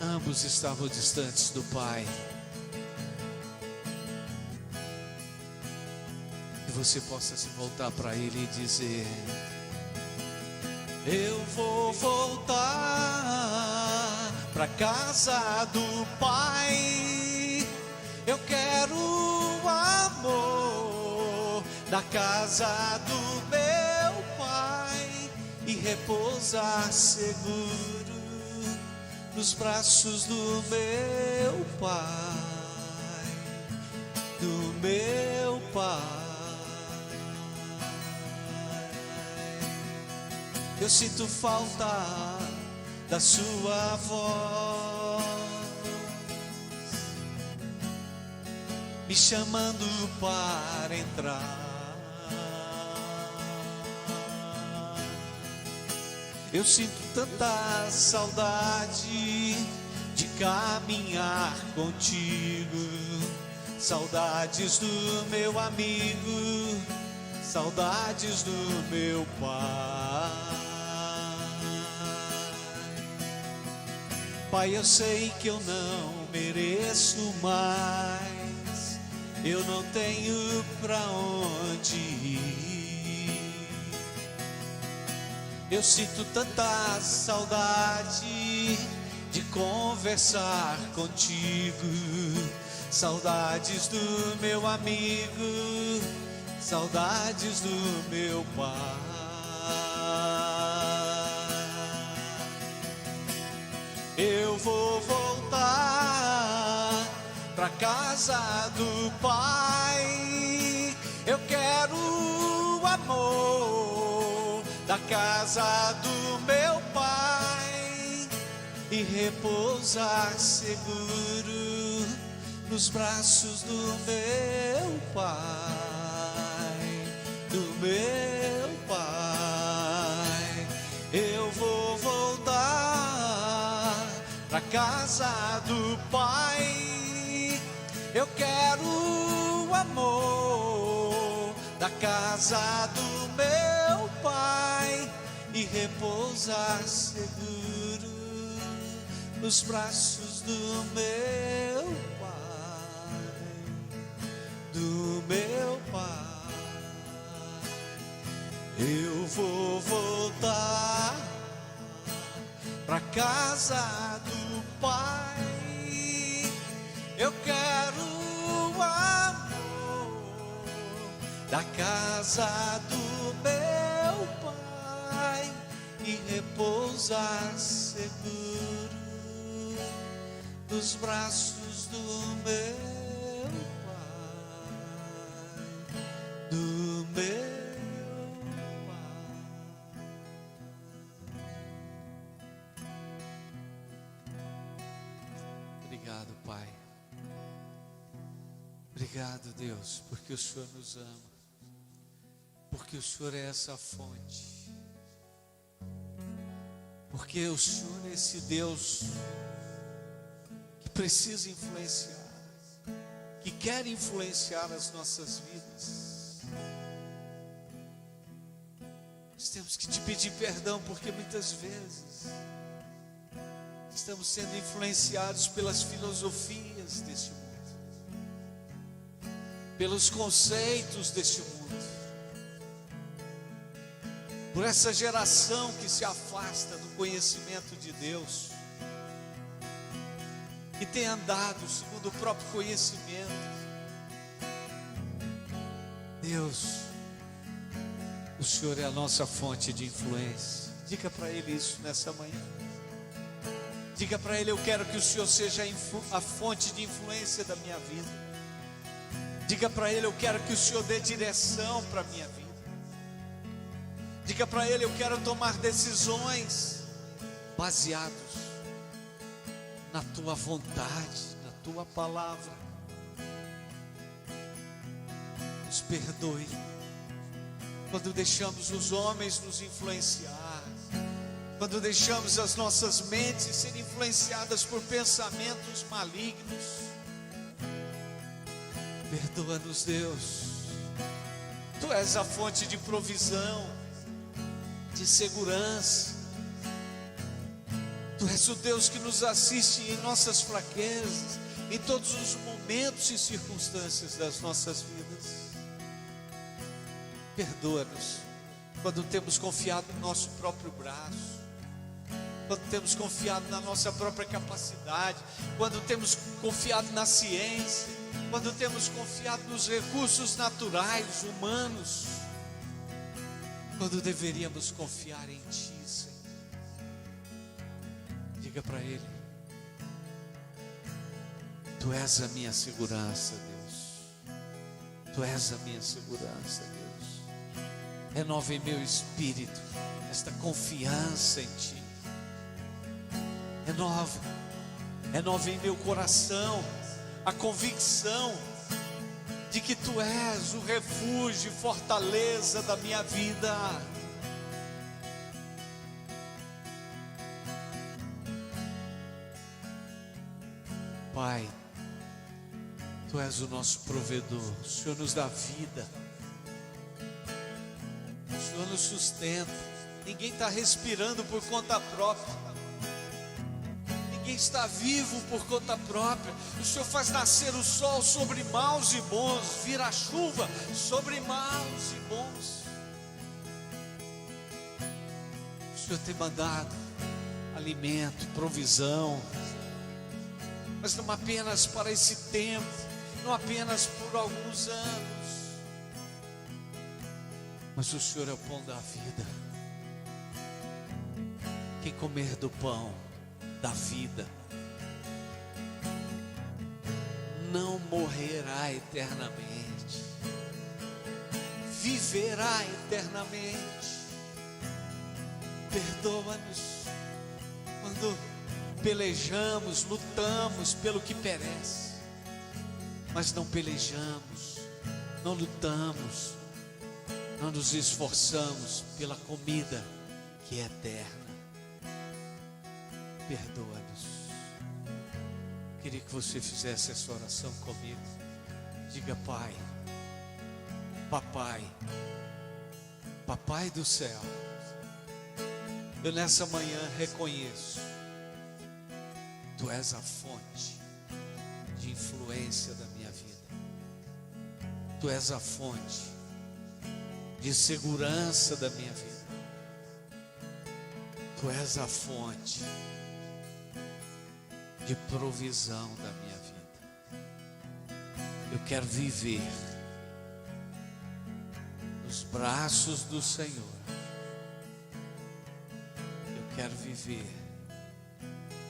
ambos estavam distantes do Pai. Que você possa se voltar para Ele e dizer: eu vou voltar para casa do Pai. Eu quero o amor da casa do meu Pai e repousar seguro nos braços do meu Pai, do meu Pai. Eu sinto falta da sua voz, me chamando para entrar. Eu sinto tanta saudade de caminhar contigo, saudades do meu amigo, saudades do meu Pai. Pai, eu sei que eu não mereço mais, eu não tenho pra onde ir. Eu sinto tanta saudade de conversar contigo, saudades do meu amigo, saudades do meu Pai. Eu vou voltar pra casa do Pai. Eu quero o amor da casa do meu Pai e repousar seguro nos braços do meu Pai, do meu Pai. Eu vou voltar pra casa do Pai. Eu quero o amor da casa do meu Pai e repousar seguro nos braços do meu Pai, do meu Pai. Eu vou voltar pra casa do Pai. Eu quero o amor da casa do meu Pai e repousar seguro nos braços do meu Pai, do meu Pai. Obrigado, Pai. Obrigado, Deus, porque o Senhor nos ama, porque o Senhor é essa fonte, porque o Senhor é esse Deus que precisa influenciar, que quer influenciar as nossas vidas. Nós temos que te pedir perdão, porque muitas vezes estamos sendo influenciados pelas filosofias deste mundo, pelos conceitos deste mundo, por essa geração que se afasta do conhecimento de Deus, que tem andado segundo o próprio conhecimento. Deus, o Senhor é a nossa fonte de influência. Diga para Ele isso nessa manhã. Diga para Ele: eu quero que o Senhor seja a fonte de influência da minha vida. Diga para Ele: eu quero que o Senhor dê direção para a minha vida. Diga para Ele: eu quero tomar decisões baseadas na Tua vontade, na Tua palavra. Nos perdoe quando deixamos os homens nos influenciar, quando deixamos as nossas mentes serem influenciadas por pensamentos malignos. Perdoa-nos, Deus. Tu és a fonte de provisão, de segurança. Tu és o Deus que nos assiste em nossas fraquezas, em todos os momentos e circunstâncias das nossas vidas. Perdoa-nos quando temos confiado no nosso próprio braço, quando temos confiado na nossa própria capacidade, quando temos confiado na ciência, quando temos confiado nos recursos naturais, humanos, quando deveríamos confiar em Ti, Senhor. Diga para Ele: Tu és a minha segurança, Deus. Tu és a minha segurança, Deus. Renova em meu espírito esta confiança em Ti. Renova em meu coração a convicção de que Tu és o refúgio e fortaleza da minha vida. Pai, Tu és o nosso provedor. O Senhor nos dá vida, o Senhor nos sustenta. Ninguém está respirando por conta própria, ninguém está vivo por conta própria. O Senhor faz nascer o sol sobre maus e bons, vira a chuva sobre maus e bons. O Senhor tem mandado alimento, provisão, mas não apenas para esse tempo, não apenas por alguns anos, mas o Senhor é o pão da vida. Quem comer do pão da vida não morrerá eternamente, viverá eternamente. Perdoa-nos quando pelejamos, lutamos pelo que perece, mas não pelejamos, não lutamos, não nos esforçamos pela comida que é eterna. Perdoa-nos. Queria que você fizesse essa oração comigo. Diga: Pai, Papai, Papai do céu, eu nessa manhã reconheço Tu és a fonte de influência da minha vida. Tu és a fonte de segurança da minha vida. Tu és a fonte de provisão da minha vida. Eu quero viver nos braços do Senhor. Eu quero viver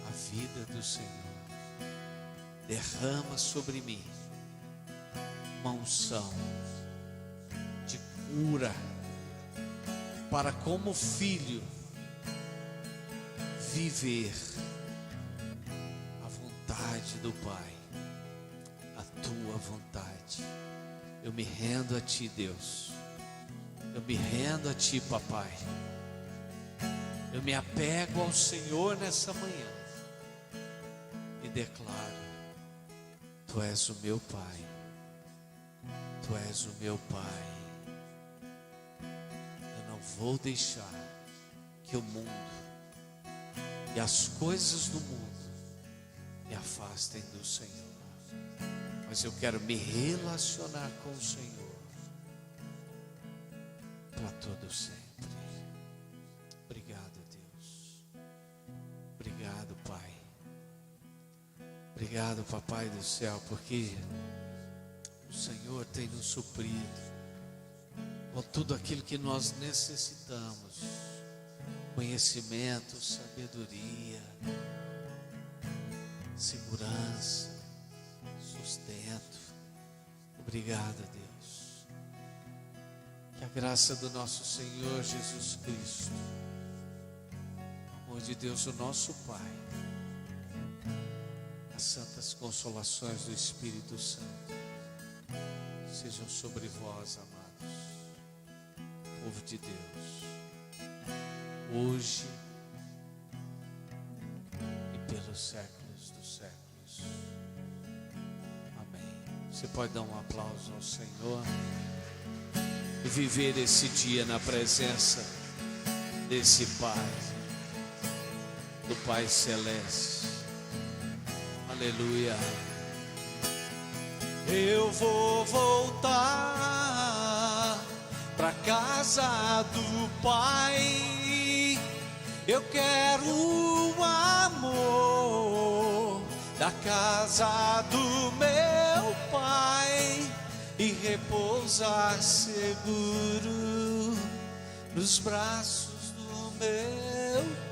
a vida do Senhor. Derrama sobre mim uma unção de cura, para como filho viver a vontade do Pai, a tua vontade. Eu me rendo a ti, Deus. Eu me rendo a ti, papai. Eu me apego ao Senhor nessa manhã e declaro: Tu és o meu Pai. Tu és o meu Pai. Eu não vou deixar que o mundo e as coisas do mundo me afastem do Senhor. Mas eu quero me relacionar com o Senhor para todo sempre. Obrigado, Deus. Obrigado, Pai. Obrigado, Papai do céu, porque o Senhor tem nos suprido com tudo aquilo que nós necessitamos: conhecimento, sabedoria, segurança, sustento. Obrigado, Deus. Que a graça do nosso Senhor Jesus Cristo, o amor de Deus, o nosso Pai, as santas consolações do Espírito Santo sejam sobre vós, amados, povo de Deus, hoje e pelos séculos dos séculos. Amém. Você pode dar um aplauso ao Senhor e viver esse dia na presença desse Pai, do Pai Celeste. Aleluia. Eu vou voltar pra casa do Pai. Eu quero o amor da casa do meu Pai e repousar seguro nos braços do meu